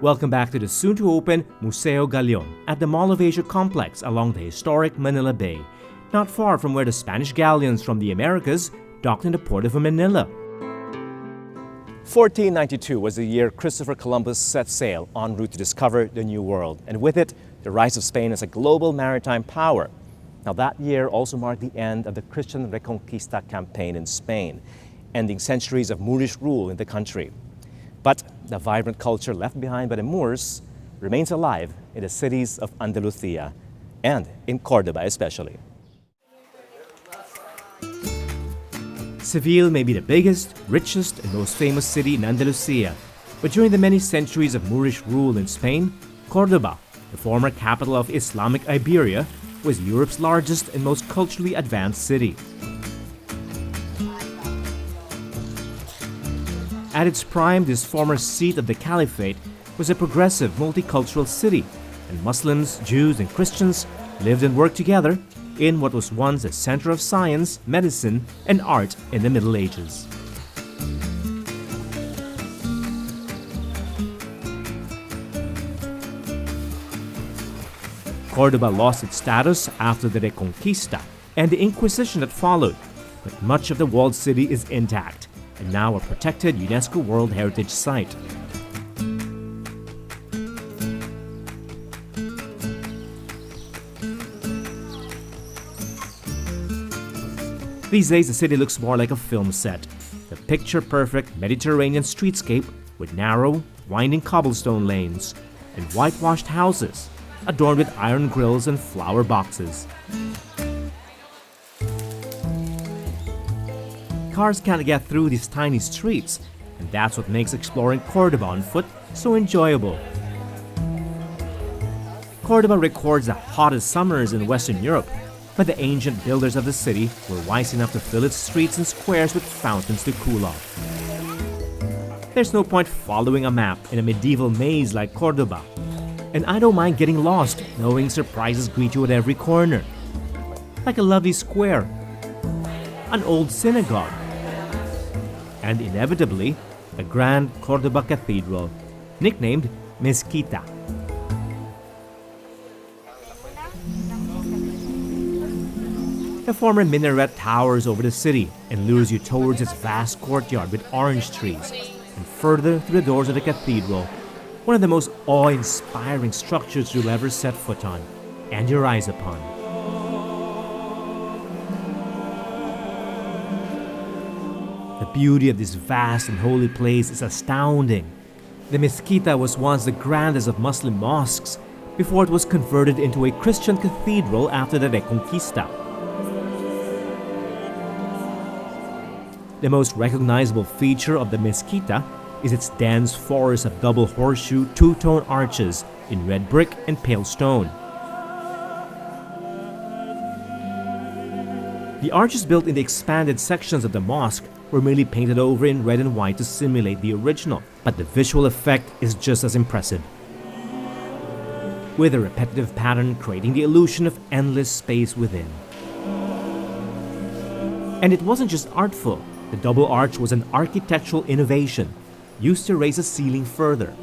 Welcome back to the soon-to-open Museo Galleon at the Mall of Asia complex along the historic Manila Bay, not far from where the Spanish galleons from the Americas docked in the port of Manila. 1492 was the year Christopher Columbus set sail en route to discover the New World, and with it, the rise of Spain as a global maritime power. Now, that year also marked the end of the Christian Reconquista campaign in Spain, ending centuries of Moorish rule in the country. But the vibrant culture left behind by the Moors remains alive in the cities of Andalucia and in Cordoba especially. Seville may be the biggest, richest, and most famous city in Andalusia, but during the many centuries of Moorish rule in Spain, Cordoba, the former capital of Islamic Iberia, was Europe's largest and most culturally advanced city. At its prime, this former seat of the Caliphate was a progressive multicultural city, and Muslims, Jews, and Christians lived and worked together in what was once a center of science, medicine, and art in the Middle Ages. Cordoba lost its status after the Reconquista and the Inquisition that followed, but much of the walled city is intact and now a protected UNESCO World Heritage Site. These days, the city looks more like a film set, the picture-perfect Mediterranean streetscape with narrow, winding cobblestone lanes and whitewashed houses adorned with iron grills and flower boxes. Cars can't get through these tiny streets, and that's what makes exploring Cordoba on foot so enjoyable. Cordoba records the hottest summers in Western Europe, but the ancient builders of the city were wise enough to fill its streets and squares with fountains to cool off. There's no point following a map in a medieval maze like Cordoba, and I don't mind getting lost knowing surprises greet you at every corner. Like a lovely square, an old synagogue, and inevitably, the grand Cordoba Cathedral, nicknamed Mezquita. The former minaret towers over the city and lures you towards its vast courtyard with orange trees, and further through the doors of the cathedral, one of the most awe-inspiring structures you'll ever set foot on and your eyes upon. The beauty of this vast and holy place is astounding. The Mezquita was once the grandest of Muslim mosques before it was converted into a Christian cathedral after the Reconquista. The most recognizable feature of the Mezquita is its dense forest of double horseshoe two-tone arches in red brick and pale stone. The arches built in the expanded sections of the mosque were merely painted over in red and white to simulate the original, but the visual effect is just as impressive, with a repetitive pattern creating the illusion of endless space within. And it wasn't just artful. The double arch was an architectural innovation used to raise the ceiling further.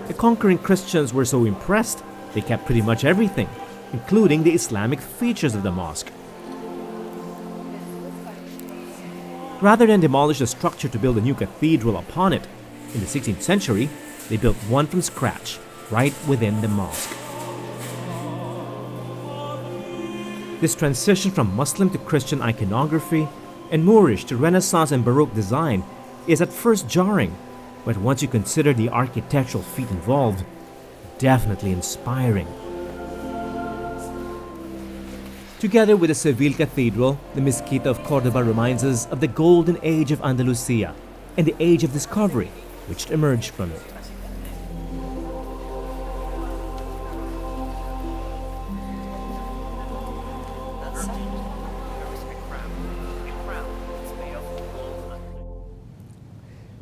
The conquering Christians were so impressed, they kept pretty much everything, including the Islamic features of the mosque. Rather than demolish the structure to build a new cathedral upon it, in the 16th century, they built one from scratch, right within the mosque. This transition from Muslim to Christian iconography and Moorish to Renaissance and Baroque design is at first jarring, but once you consider the architectural feat involved, definitely inspiring. Together with the Seville Cathedral, the Mezquita of Cordoba reminds us of the golden age of Andalusia and the age of discovery which emerged from it.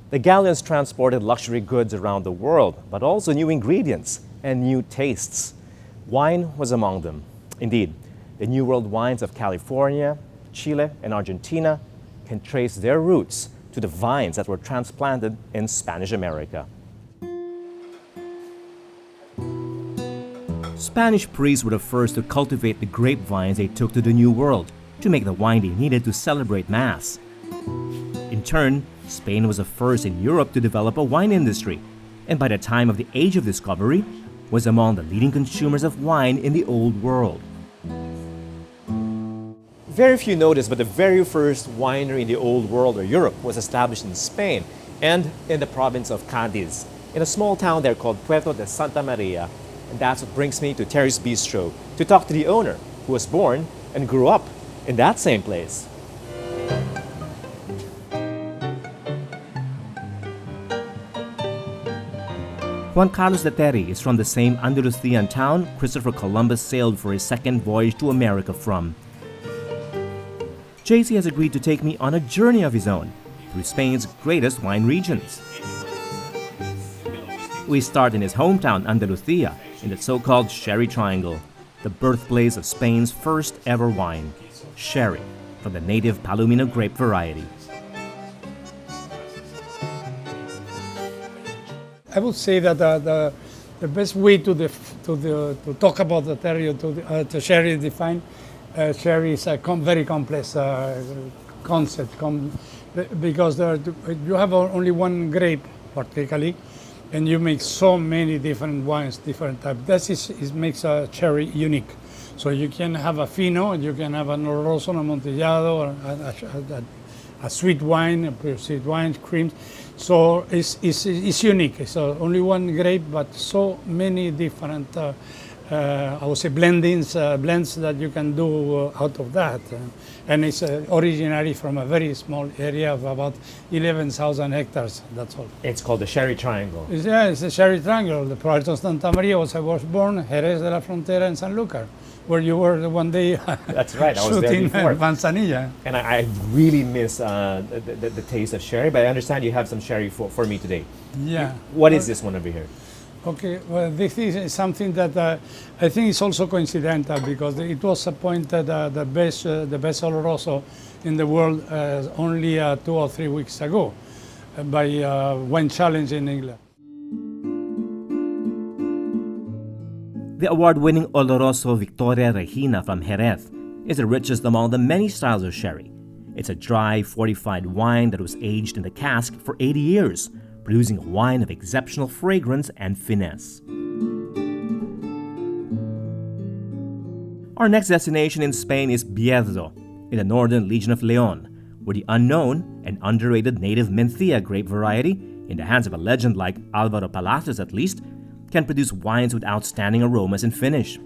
The galleons transported luxury goods around the world, but also new ingredients and new tastes. Wine was among them. Indeed, the New World wines of California, Chile, and Argentina can trace their roots to the vines that were transplanted in Spanish America. Spanish priests were the first to cultivate the grapevines they took to the New World to make the wine they needed to celebrate Mass. In turn, Spain was the first in Europe to develop a wine industry, and by the time of the Age of Discovery, was among the leading consumers of wine in the Old World. Very few know this, but the very first winery in the Old World or Europe was established in Spain and in the province of Cadiz, in a small town there called Puerto de Santa Maria. And that's what brings me to Terry's Bistro to talk to the owner, who was born and grew up in that same place. Juan Carlos de Terry is from the same Andalucian town Christopher Columbus sailed for his second voyage to America from. JC has agreed to take me on a journey of his own through Spain's greatest wine regions. We start in his hometown, Andalucia, in the so-called Sherry Triangle, the birthplace of Spain's first ever wine, sherry, from the native Palomino grape variety. I would say that the best way to talk about the terroir to sherry is define sherry is a very complex concept because you have only one grape particularly, and you make so many different wines, different types. That makes a cherry unique. So you can have a fino, you can have an oloroso, a montellado, or a sweet wine, a pure sweet wine, creams. So it's unique. It's only one grape, but so many different, I would say, blends that you can do out of that. And it's originally from a very small area of about 11,000 hectares, that's all. It's called the Sherry Triangle. It's a Sherry Triangle. The province of Santa Maria was I was born, Jerez de la Frontera and Sanlúcar, where you were one day. That's right, I was there before. Manzanilla. And I really miss the taste of sherry, but I understand you have some sherry for me today. Yeah. What is this one over here? Okay, well, this is something that I think is also coincidental because it was appointed the best oloroso in the world only 2 or 3 weeks ago by Wine Challenge in England. The award-winning Oloroso Victoria Regina from Jerez is the richest among the many styles of sherry. It's a dry, fortified wine that was aged in the cask for 80 years, producing a wine of exceptional fragrance and finesse. Our next destination in Spain is Bierzo, in the northern region of León, where the unknown and underrated native Mencía grape variety, in the hands of a legend like Álvaro Palacios at least, can produce wines with outstanding aromas and finish.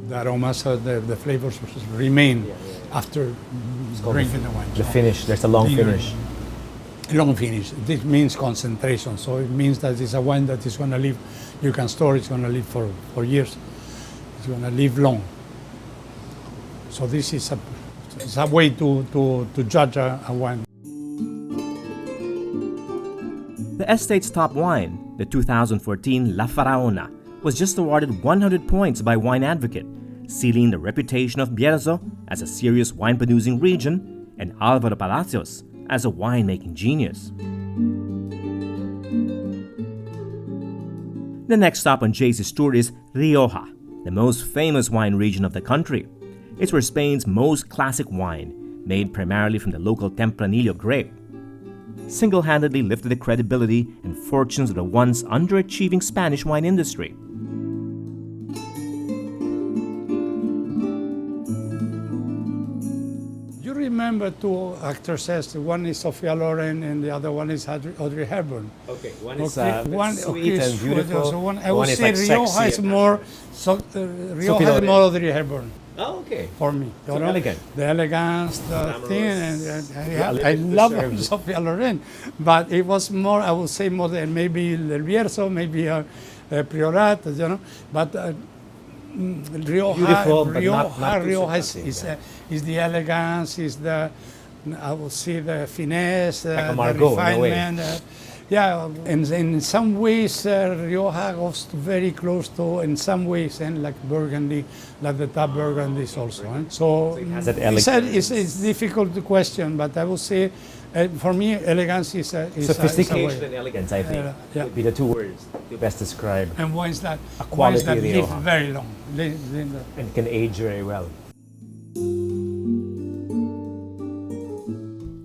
The aromas, the flavors remain after drinking the wine. The finish, there's a long finish. Long finish. This means concentration, so it means that it's a wine that is going to live, you can store, it's going to live for years. It's going to live long. So this is a way to judge a wine. The estate's top wine, the 2014 La Faraona, was just awarded 100 points by Wine Advocate, sealing the reputation of Bierzo as a serious wine-producing region and Álvaro Palacios as a wine-making genius. The next stop on JC's tour is Rioja, the most famous wine region of the country. It's where Spain's most classic wine, made primarily from the local Tempranillo grape, single-handedly lifted the credibility and fortunes of the once underachieving Spanish wine industry. You remember two actresses, one is Sophia Loren and the other one is Audrey Hepburn. Okay, one is sweet and beautiful. So I would say Rioja is more, Rioja has more Audrey Hepburn. Oh, okay. For me. So elegant. The elegance, the thing, and I love Sophia Loren, but it was more, I would say more than maybe El Bierzo, maybe Priorat, you know, but Rioja is the elegance, is the, I would say the finesse, like the refinement. Yeah, in some ways, Rioja goes very close to, in some ways, and like Burgundy, like the top Burgundies also. So it has that it's difficult to question, but I would say, for me, elegance is sophistication and elegance, I think, yeah. would be the two words to best describe. And wines that quality live Rioja. very long. And can age very well.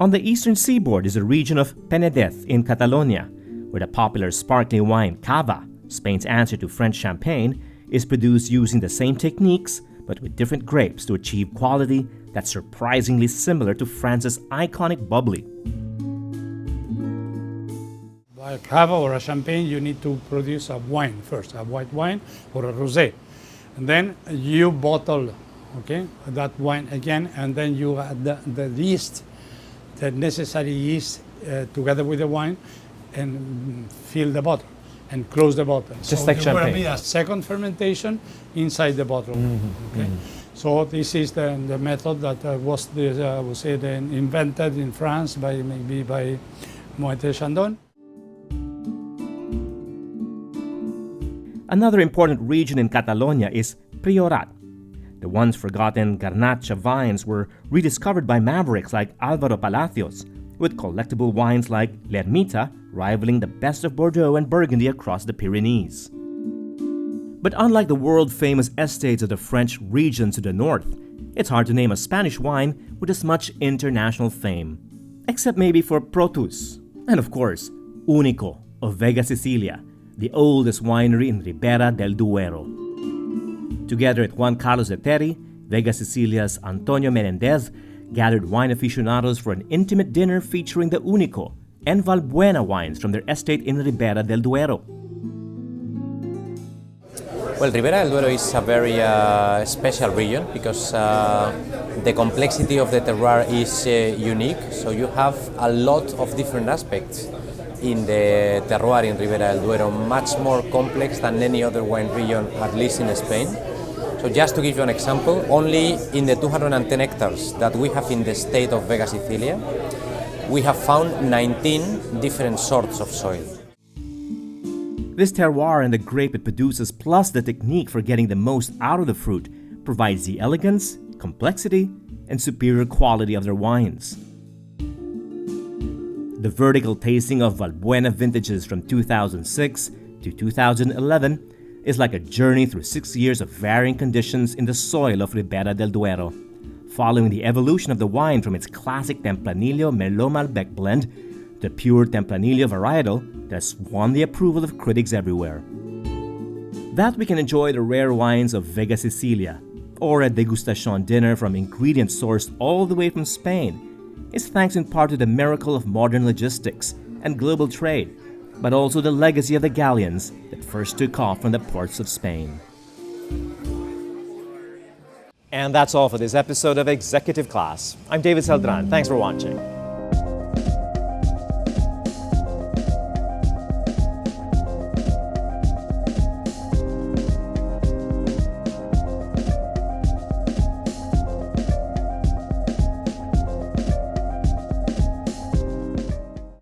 On the eastern seaboard is the region of Penedès in Catalonia, where the popular sparkling wine Cava, Spain's answer to French champagne, is produced using the same techniques but with different grapes to achieve quality that's surprisingly similar to France's iconic bubbly. By a Cava or a champagne, you need to produce a wine first, a white wine or a rosé. And then you bottle, that wine again, and then you add the yeast, the necessary yeast together with the wine, and fill the bottle and close the bottle. Just like champagne. There will be a second fermentation inside the bottle. So this is the method that was invented in France by Moët Chandon. Another important region in Catalonia is Priorat. The once forgotten Garnacha vines were rediscovered by mavericks like Álvaro Palacios, with collectible wines like L'Ermita rivaling the best of Bordeaux and Burgundy across the Pyrenees. But unlike the world-famous estates of the French regions to the north, it's hard to name a Spanish wine with as much international fame. Except maybe for Protus, and of course, Único of Vega Sicilia, the oldest winery in Ribera del Duero. Together at Juan Carlos de Terry, Vega Sicilia's Antonio Menendez gathered wine aficionados for an intimate dinner featuring the Único and Valbuena wines from their estate in Ribera del Duero. Well, Ribera del Duero is a very special region because the complexity of the terroir is unique. So you have a lot of different aspects in the terroir in Ribera del Duero, much more complex than any other wine region, at least in Spain. So just to give you an example, only in the 210 hectares that we have in the state of Vega Sicilia, we have found 19 different sorts of soil. This terroir and the grape it produces, plus the technique for getting the most out of the fruit, provides the elegance, complexity, and superior quality of their wines. The vertical tasting of Valbuena vintages from 2006 to 2011 is like a journey through 6 years of varying conditions in the soil of Ribera del Duero, following the evolution of the wine from its classic Tempranillo Merlot Malbec blend to pure Tempranillo varietal that has won the approval of critics everywhere. That we can enjoy the rare wines of Vega Sicilia, or a degustation dinner from ingredients sourced all the way from Spain, is thanks in part to the miracle of modern logistics and global trade, but also the legacy of the galleons that first took off from the ports of Spain. And that's all for this episode of Executive Class. I'm David Celdran. Thanks for watching.